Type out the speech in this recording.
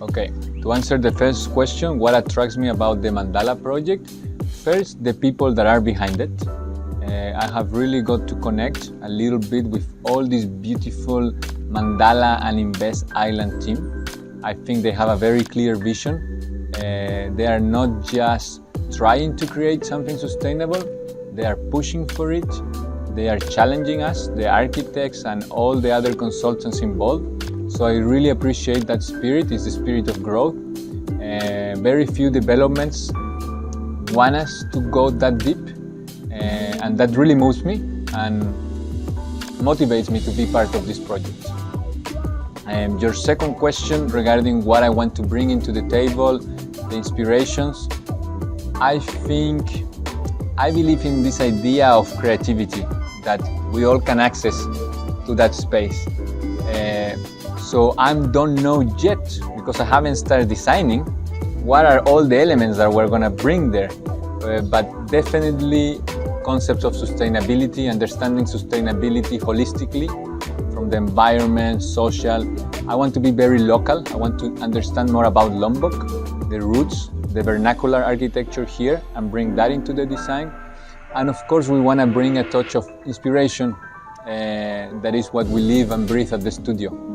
Okay, to answer the first question, what attracts me about the Mandala project? First, the people that are behind it. I have really got to connect a little bit with all this beautiful Mandala and Invest Island team. I think they have a very clear vision. They are not just trying to create something sustainable, they are pushing for it. They are challenging us, the architects and all the other consultants involved. So I really appreciate that spirit. It's the spirit of growth. Very few developments want us to go that deep, and that really moves me and motivates me to be part of this project. Your second question regarding what I want to bring into the table, the inspirations, I believe in this idea of creativity, that we all can access to that space. So I don't know yet, because I haven't started designing, what are all the elements that we're going to bring there. But definitely concepts of sustainability, understanding sustainability holistically, from the environment, social. I want to be very local. I want to understand more about Lombok, the roots, the vernacular architecture here, and bring that into the design. And of course, we want to bring a touch of inspiration. That is what we live and breathe at the studio.